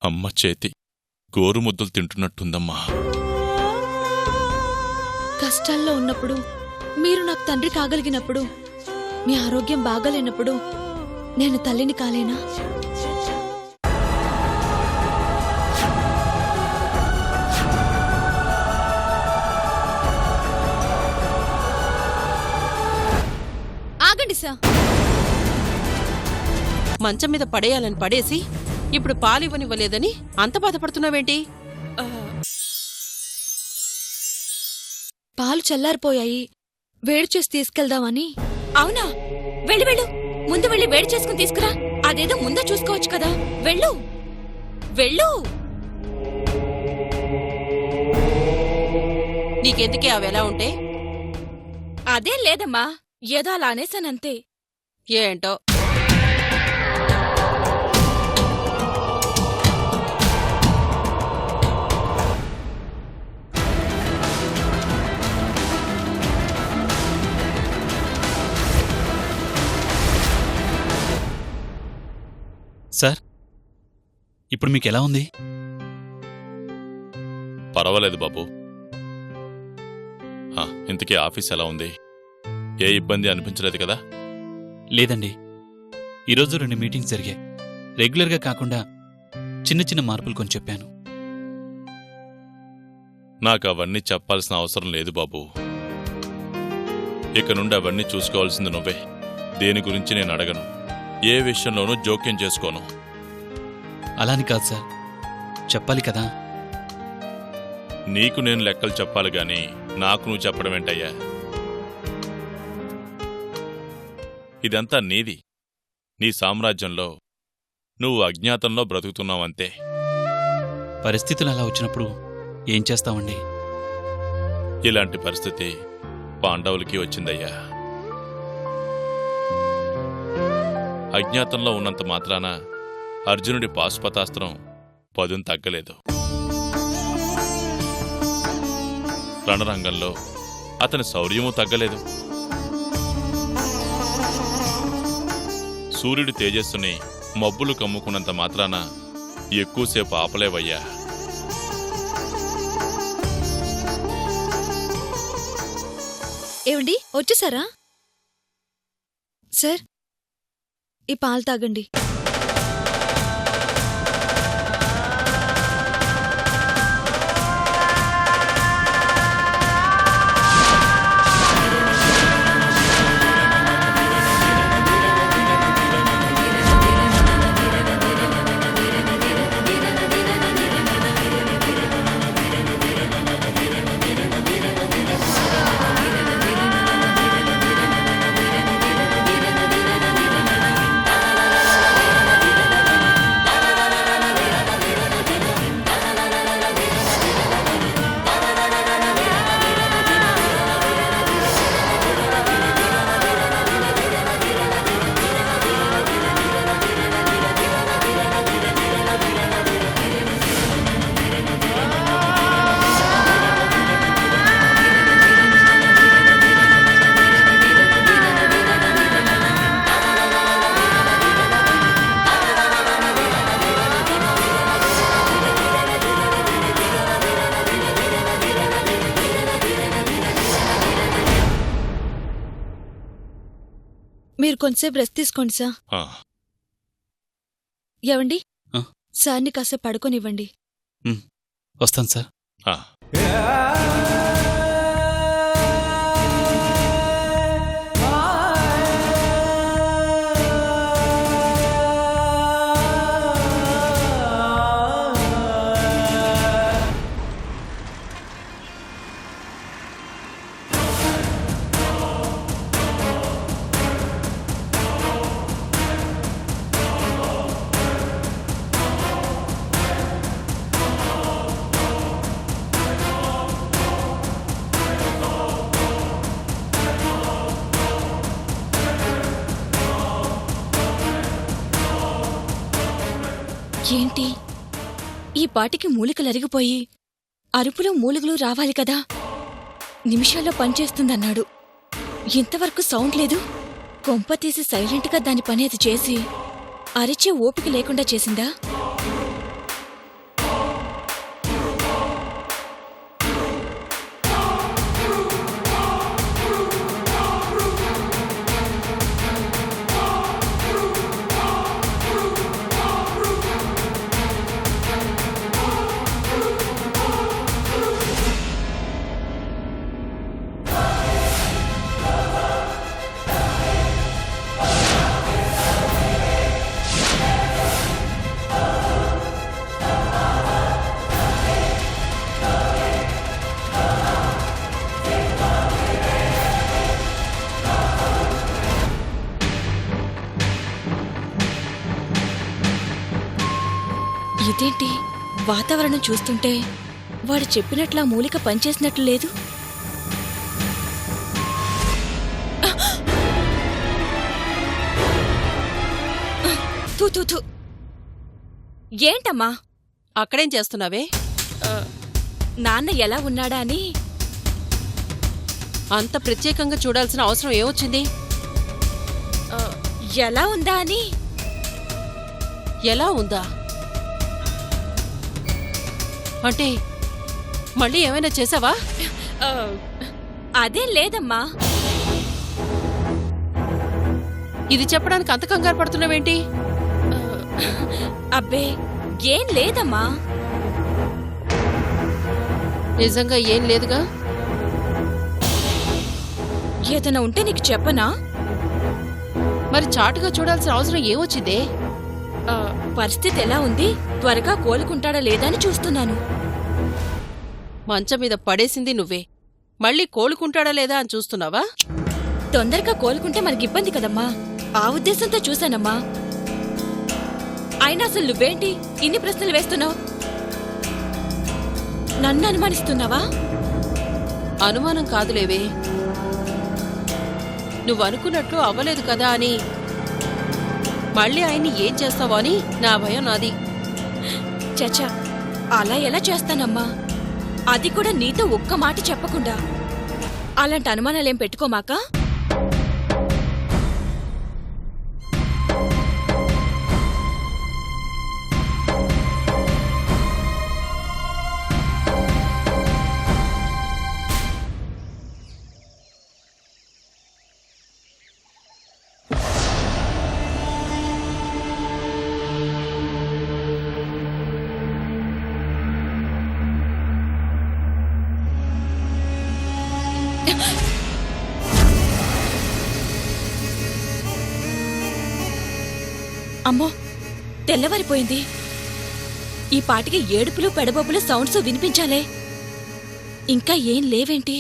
అమ్మ చేతి గోరుముద్దలు తింటున్నట్టుందమ్మా. కష్టాల్లో ఉన్నప్పుడు మీరు నాకు తండ్రి కాగలిగినప్పుడు, మీ ఆరోగ్యం బాగాలేనప్పుడు నేను తల్లిని కాలేనా? ఆగండి సార్. మంచం మీద పడేయాలని పడేసి ఇప్పుడు పాలివ్వనివ్వలేదని అంత బాధపడుతున్నావేంటి? పాలు చల్లారిపోయాయి, వేడి చేసి తీసుకెళ్దామని. అవునా? వెళ్ళు వెళ్ళు, ముందు వెళ్ళి వేడి చేసుకుని తీసుకురా. అదేదో ముందే చూసుకోవచ్చు కదా. వెళ్ళు వెళ్ళు. నీకెందుకే అవి ఎలా ఉంటే? అదేం లేదమ్మా, ఏదో అలా అనేసానంతే. ఏంటో సార్, ఇప్పుడు మీకెలా ఉంది? పర్వాలేదు బాబు. ఇంతకీ ఆఫీస్ ఎలా ఉంది? ఏ ఇబ్బంది అనిపించలేదు కదా? లేదండి, ఈరోజు 2 మీటింగ్స్ జరిగాయి. రెగ్యులర్గా కాకుండా చిన్న చిన్న మార్పులు కొని చెప్పాను. నాకు అవన్నీ చెప్పాల్సిన అవసరం లేదు బాబు. ఇక నుండి అవన్నీ చూసుకోవాల్సింది నువ్వే. దేని గురించి నేను అడగను, ఏ విషయంలోనూ జోక్యం చేసుకోను. అలాని కాదు సార్, చెప్పాలి కదా. నీకు నేను లెక్కలు చెప్పాలి గాని నాకు నువ్వు చెప్పడం ఏంటయ్యా? ఇదంతా నీది, నీ సామ్రాజ్యంలో నువ్వు అజ్ఞాతంలో బ్రతుకుతున్నావంతే. పరిస్థితులు అలా వచ్చినప్పుడు ఏం చేస్తామండి? ఇలాంటి పరిస్థితి పాండవులకి వచ్చిందయ్యా. అజ్ఞాతంలో ఉన్నంత మాత్రాన అర్జునుడి పాశుపతాస్త్రం పదును తగ్గలేదు. రణరంగంలో అతని శౌర్యమూ తగ్గలేదు. సూర్యుడి తేజస్సుని మబ్బులు కమ్ముకున్నంత మాత్రాన ఎక్కువసేపు ఆపలేవయ్యా. ఏమండి, వచ్చేసారా? సార్, ఈ పాలు తాగండి. మీరు కొంచెంసేపు రెస్ట్ తీసుకోండి సార్. ఏవండి, సార్ని కాసేపు పడుకోనివ్వండి. వస్తాను సార్. ఏంటి, ఈ పాటికి మూలికలరిగిపోయి అరుపులు మూలుగులు రావాలి కదా. నిమిషాల్లో పనిచేస్తుందన్నాడు, ఇంతవరకు సౌండ్ లేదు. కొంపతీసి సైలెంట్గా దాని పనేది చేసి అరిచే ఓపిక లేకుండా చేసిందా? ఏంటి వాతావరణం చూస్తుంటే వాడు చెప్పినట్లా మూలిక పనిచేసినట్లు లేదు. తూ తూ తూ. ఏంటమ్మా అక్కడేం చేస్తున్నావే? నాన్న ఎలా ఉన్నాడా అని. అంత ప్రత్యేకంగా చూడాల్సిన అవసరం ఏమొచ్చింది? ఎలా ఉందా అని. ఎలా ఉందా అంటే మళ్ళీ ఏమైనా చేసావా? అదేం లేదమ్మా. ఇది చెప్పడానికి అంత కంగారు పడుతున్నావేంటి? అబ్బే ఏం లేదమ్మా. నిజంగా ఏం లేదుగా? ఏదైనా ఉంటే నీకు చెప్పనా? మరి చాటుగా చూడాల్సిన అవసరం ఏమొచ్చిందే? పరిస్థితి ఎలా ఉంది, త్వరగా కోలుకుంటాడా లేదా అని చూస్తున్నాను. మంచం మీద పడేసింది నువ్వే, మళ్ళీ కోలుకుంటాడా లేదా అని చూస్తున్నావా? తొందరగా కోలుకుంటే మనకి ఇబ్బంది కదమ్మా, ఆ ఉద్దేశంతో చూశానమ్మా. అయినా అసలు నువ్వేంటి ఇన్ని ప్రశ్నలు వేస్తున్నావు? నన్ను అనుమానిస్తున్నావా? అనుమానం కాదులేవే, నువ్వనుకున్నట్లు అవ్వలేదు కదా అని. మళ్ళీ ఆయన్ని ఏం చేస్తావో అని నా భయం నాది. చచా, అలా ఎలా చేస్తానమ్మా? అది కూడా నీతో ఒక్క మాట చెప్పకుండా. అలాంటి అనుమానాలేం పెట్టుకోమాక. అమ్మో, తెల్లవారిపోయింది. ఈ పాటికి ఏడుపులు పెడబొబ్బులు సౌండ్స్ వినిపించాలే. ఇంకా ఏం లేవేంటి?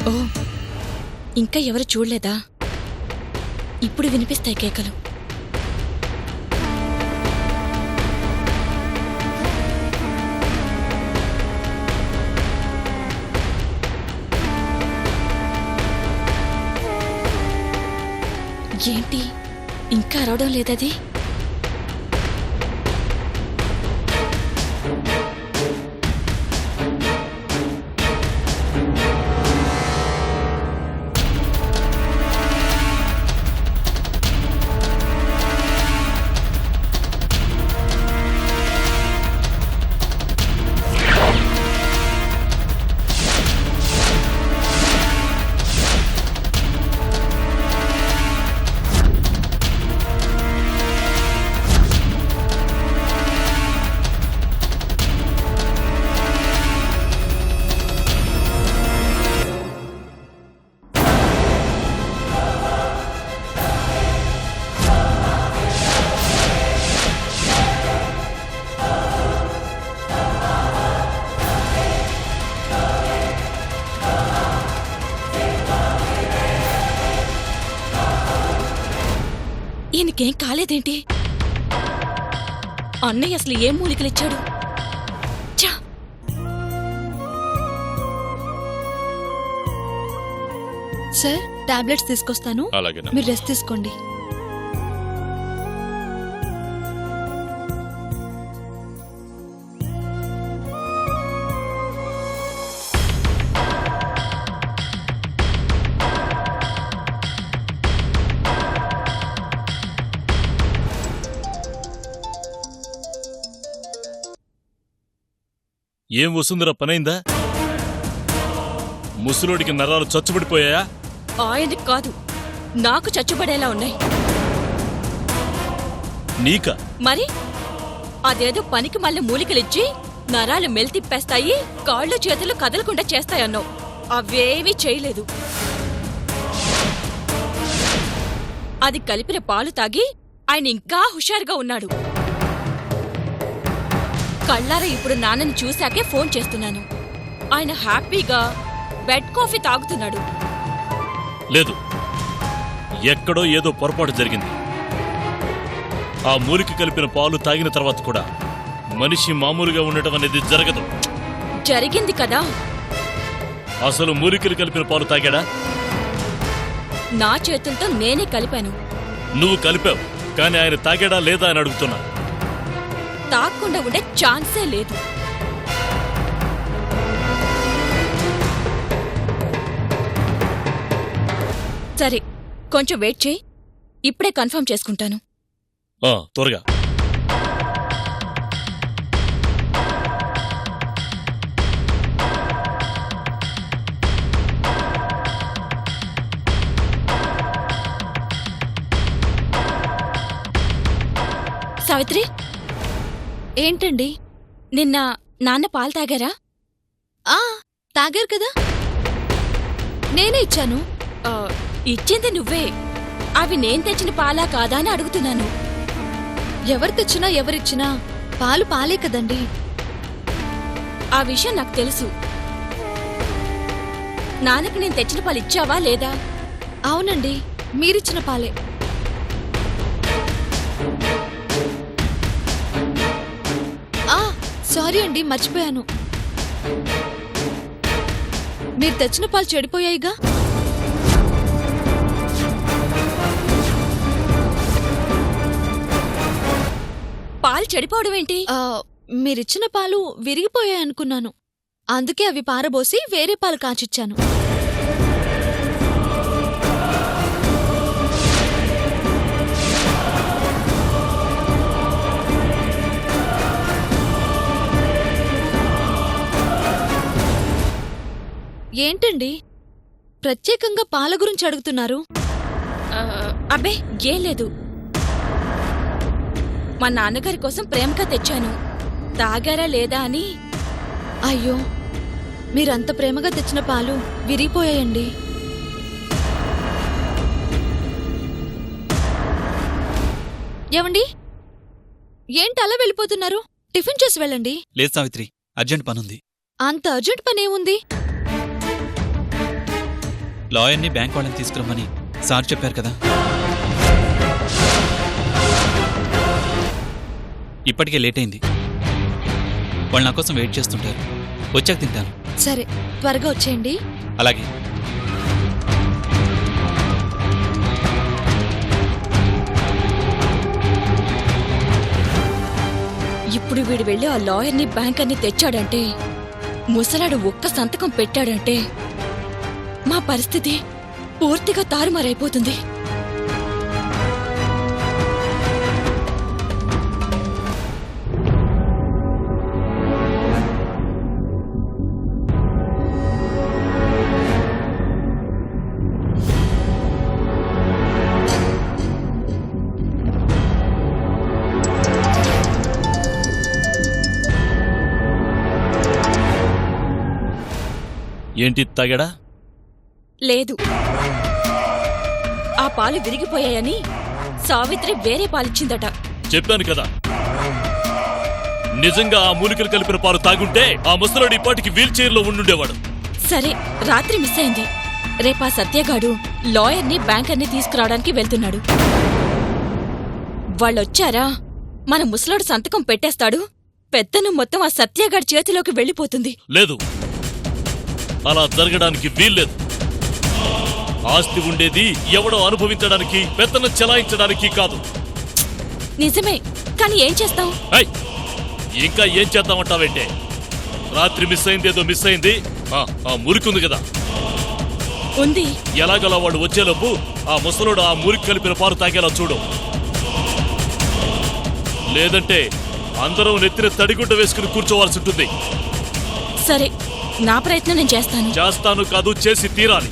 ఓ, ఇంకా ఎవరు చూడలేదా? ఇప్పుడు వినిపిస్తాయి కేకలు. ఏంటి ఇంకా అరవడం లేదది? ఈయనకేం కాలేదేంటి? అన్నయ్య అసలు ఏం మూలికలిచ్చాడు? ఛా! సార్, టాబ్లెట్స్ తీసుకొస్తాను, అలాగేనా? మీరు రెస్ట్ తీసుకోండి. ఏం వస్తుందిరా, పనైందా? ముసలోడికి నరాలు చచ్చుబడిపోయాయా? ఆయనకి కాదు, నాకు చచ్చుబడేలా ఉన్నాయి. నీకా? మరి అదేదో పనికి మళ్ళీ మూలికలిచ్చి నరాలు మెల్తిప్పేస్తాయి, కాళ్ళు చేతులు కదలకుండా చేస్తాయన్నావు. అవేవీ చేయలేదు. అది కలిపిన పాలు తాగి ఆయన ఇంకా హుషారుగా ఉన్నాడు. కళ్ళారా ఇప్పుడు నాన్నని చూశాకే ఫోన్ చేస్తున్నాను. ఆయన హ్యాపీగా బెడ్ కాఫీ తాగుతున్నాడు. లేదు, ఎక్కడో ఏదో పొరపాటు జరిగింది. ఆ మూలిక కలిపిన పాలు తాగిన తర్వాత కూడా మనిషి మామూలుగా ఉండటం అనేది జరగదు. జరిగింది కదా. అసలు మూలికలు కలిపిన పాలు తాగాడా? నా చేతులతో నేనే కలిపాను. నువ్వు కలిపావు, కానీ ఆయన తాగాడా లేదా అని అడుగుతున్నా. తాగకుండా ఉండే ఛాన్సే లేదు. సరే, కొంచెం వెయిట్ చేయి, ఇప్పుడే కన్ఫర్మ్ చేసుకుంటాను. త్వరగా. సావిత్రి, ఏంటండి? నిన్న నాన్న పాలు తాగారా? తాగారు కదా, నేనే ఇచ్చాను. ఇచ్చింది నువ్వే. అవి నేను తెచ్చిన పాలా కాదా అని అడుగుతున్నాను. ఎవరు తెచ్చినా ఎవరిచ్చినా పాలు పాలే కదండి. ఆ విషయం నాకు తెలుసు. నాన్నకి నేను తెచ్చిన పాలు ఇచ్చావా లేదా? అవునండి, మీరిచ్చిన పాలే. సారీ అండి, మర్చిపోయాను. మీరు తెచ్చిన పాలు చెడిపోయాయిగా. పాలు చెడిపోవడం ఏంటి? మీరిచ్చిన పాలు విరిగిపోయాయనుకున్నాను, అందుకే అవి పారబోసి వేరే పాలు కాచిచ్చాను. ఏంటండి ప్రత్యేకంగా పాల గురించి అడుగుతున్నారు? అబ్బే, ఏం లేదు. మా నాన్నగారి కోసం ప్రేమగా తెచ్చాను. తాగారా లేదా అని. అయ్యో, మీరంత ప్రేమగా తెచ్చిన పాలు విరిగిపోయాయండి. ఏమండి, ఏంటి అలా వెళ్ళిపోతున్నారు? టిఫిన్ చేసి వెళ్ళండి. లేదు సావిత్రి, అర్జెంట్ పనుంది. అంత అర్జెంట్ పనేముంది? లాయర్ని బ్యాంక్ వాళ్ళని తీసుకురమ్మని సార్ చెప్పారు కదా. ఇప్పటికే లేట్ అయింది. వాళ్ళు నా కోసం వెయిట్ చేస్తుంటారు. వచ్చాక తింటాను. సరే, త్వరగా వచ్చేయండి. అలాగే. ఇప్పుడు వీడు వెళ్ళి ఆ లాయర్ని బ్యాంకర్ని తెచ్చాడంటే, ముసలాడు ఒక్క సంతకం పెట్టాడంటే మా పరిస్థితి పూర్తిగా తారుమారైపోతుంది. ఏంటి, తాగాడా? లేదు. ఆ పాలు విరిగిపోయాయని సావిత్రి వేరే పాలిచ్చిందట. చెప్పాను కదా, నిజంగా ఆ మూలికలు కలిపిన పాలు తాగుంటే ఆ ముసలాడు ఇప్పటికి వీల్ చైర్లో ఉండుండేవాడు. సరే, రాత్రి మిస్ అయింది. రేపా సత్యగాడు లాయర్ని బ్యాంకర్ని తీసుకురావడానికి వెళ్తున్నాడు. వాళ్ళొచ్చారా మన ముసలాడు సంతకం పెట్టేస్తాడు. పెత్తనం మొత్తం ఆ సత్యగాడి చేతిలోకి వెళ్ళిపోతుంది. లేదు, అలా జరగడానికి వీల్లేదు. ఆస్తి ఉండేది ఎవడో అనుభవించడానికి, పెత్తనం చెలాయించడానికి కాదు. నిజమే, కానీ ఏం చేస్తాం? ఇంకా ఏం చేద్దామంటావేంటే? రాత్రి మిస్ అయింది, ఏదో మిస్ అయింది. ఆ మురికుంది కదా, ఉంది. ఎలాగలా వాడు వచ్చేలోపు ఆ ముసలోడు ఆ మురికి కలిపిన పాలు తాగేలా చూడు. లేదంటే అందరం నెత్తిన తడిగుడ్డ వేసుకుని కూర్చోవాల్సి ఉంటుంది. సరే, నా ప్రయత్నం నేను చేస్తాను. చేస్తాను కాదు, చేసి తీరాలి.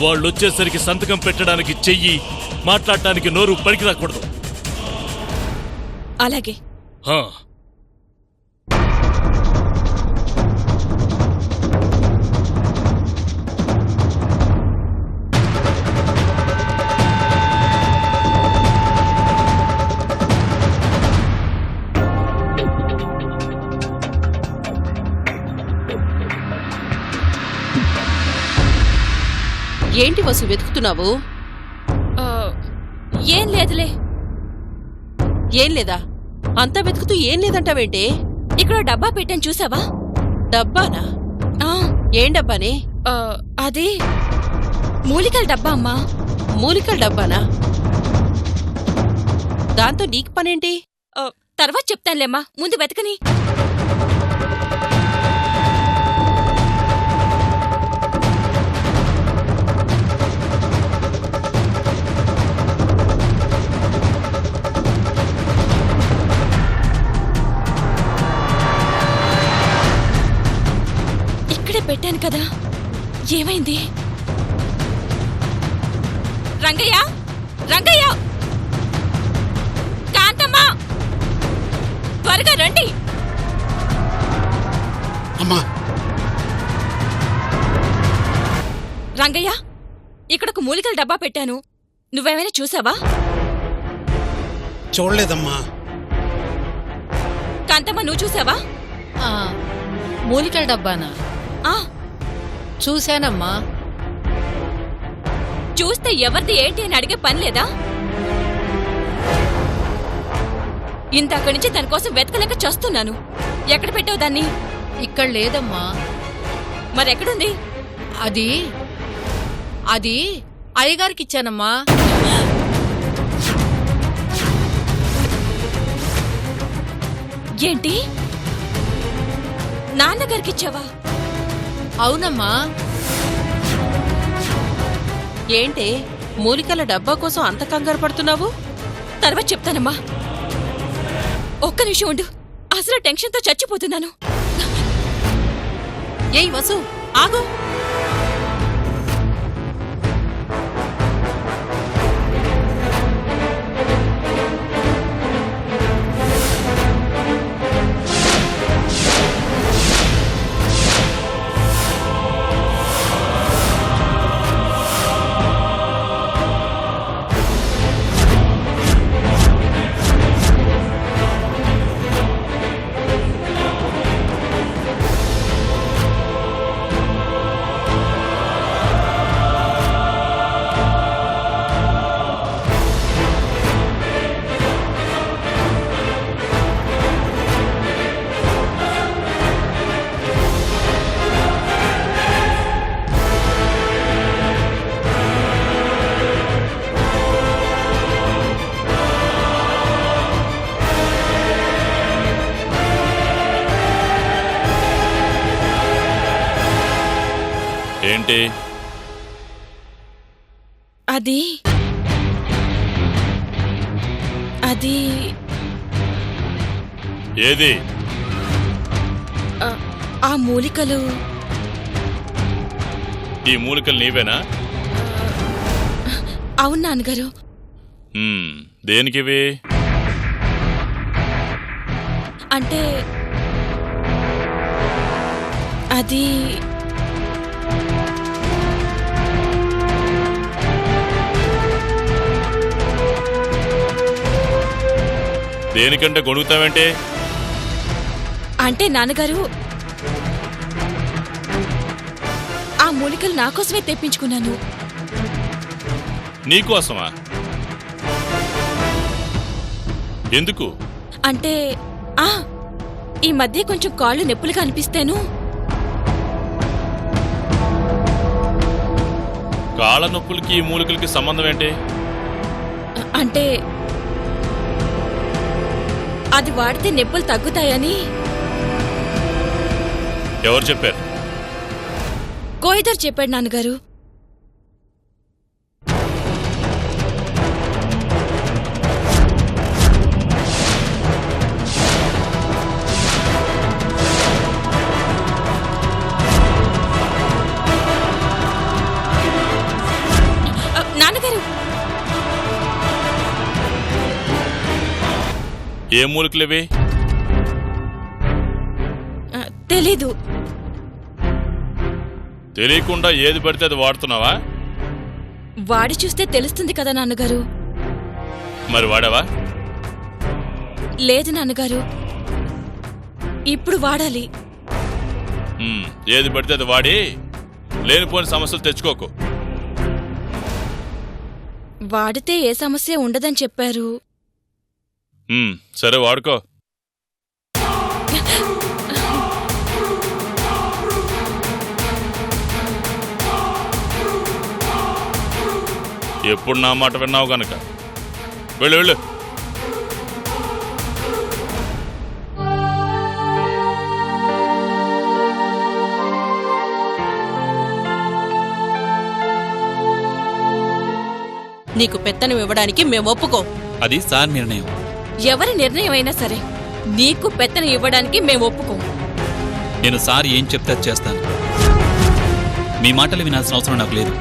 వాళ్ళొచ్చేసరికి సంతకం పెట్టడానికి చెయ్యి, మాట్లాడటానికి నోరు పనికి రాకూడదు. అలాగే. హా. ఏంటి వసు వెతుకుతున్నావు? ఆ, ఏం లేదులే. ఏం లేదా? అంతా వెతుకుతూ ఏం లేదంటావేంటే? ఇక్కడ డబ్బా పెట్టాను చూసావా? డబ్బానా? ఆ, ఏం డబ్బానే? ఆ, అది మూలికల డబ్బా అమ్మా. మూలికల డబ్బానా? దాంతో నీకు పనేంటి? ఆ, తర్వాత చెప్తానులేమ్మా, ముందు వెతకని. ఇక్కడే పెట్టాను కదా, ఏమైంది? రంగయ్య, రంగయ్య, కాంతమ్మ, త్వరగా రండి. అమ్మా, రంగయ్య, ఇక్కడొక మూలికల డబ్బా పెట్టాను, నువ్వేమైనా చూసావా? చూడలేదమ్మా. కాంతమ్మ, నువ్వు చూసావా? మూలికల డబ్బానా? ఆ, చూశానమ్మా. చూస్తే ఎవరిది ఏంటి అని అడిగే పని లేదా? ఇంతక్కడి నుంచి తన కోసం వెతకలేక చస్తున్నాను. ఎక్కడ పెట్టావు దాన్ని? ఇక్కడ లేదమ్మా. మరెక్కడుంది? అది అది అయ్యగారికిచ్చానమ్మా. ఏంటి, నాన్నగారికిచ్చావా? అవునమ్మా. ఏంటే మూలికల డబ్బా కోసం అంత కంగారు పడుతున్నావు? తర్వాత చెప్తానమ్మా, ఒక్క నిమిషం ఉండు. అసలు టెన్షన్తో చచ్చిపోతున్నాను. ఏయ్ వసు, ఆగు. ఏంటి? అది అది ఏది? ఆ మూలికలు. ఈ మూలికలు నీవేనా? అవును నాన్నగారు. దేనికివి? అంటే అది దేనికంటే గొడుగుతావేంటే? అంటే నాన్నగారు, ఆ మూలికలు నా కోసమే తెప్పించుకున్నాను. నీకోసమా? ఎందుకు? అంటే ఈ మధ్య కొంచెం కాళ్ళు నొప్పులుగా అనిపిస్తేను. కాళ్ళ నొప్పులకి ఈ మూలికలకి సంబంధం ఏంటి? అంటే అది వాడితే నొప్పులు తగ్గుతాయని. ఎవరు చెప్పారు? కోయిదర్ చెప్పాడు నాన్నగారు. ఏ మూలికలేవి? తెలీదు. తెలియకుండా ఏది పడితే అది వాడుతున్నావా? వాడి చూస్తే తెలుస్తుంది కదా నాన్నగారు. మరి వాడావా? లేదు నాన్నగారు, ఇప్పుడు వాడాలి. ఏది పడితే అది వాడి లేనిపోని సమస్యలు తెచ్చుకోకు. వాడితే ఏ సమస్య ఉండదని చెప్పారు. సరే వాడుకో. ఎప్పుడు నా మాట విన్నావు గనక వెళ్ళు వెళ్ళు. నీకు పెత్తనం ఇవ్వడానికి మేము ఒప్పుకో. అది సార్ నిర్ణయం. ఎవరి నిర్ణయం అయినా సరే నీకు పెత్తనం ఇవ్వడానికి మేము ఒప్పుకోం. నేను సార్ ఏం చెప్తే అది చేస్తాను. మీ మాటలు వినాల్సిన అవసరం నాకు లేదు.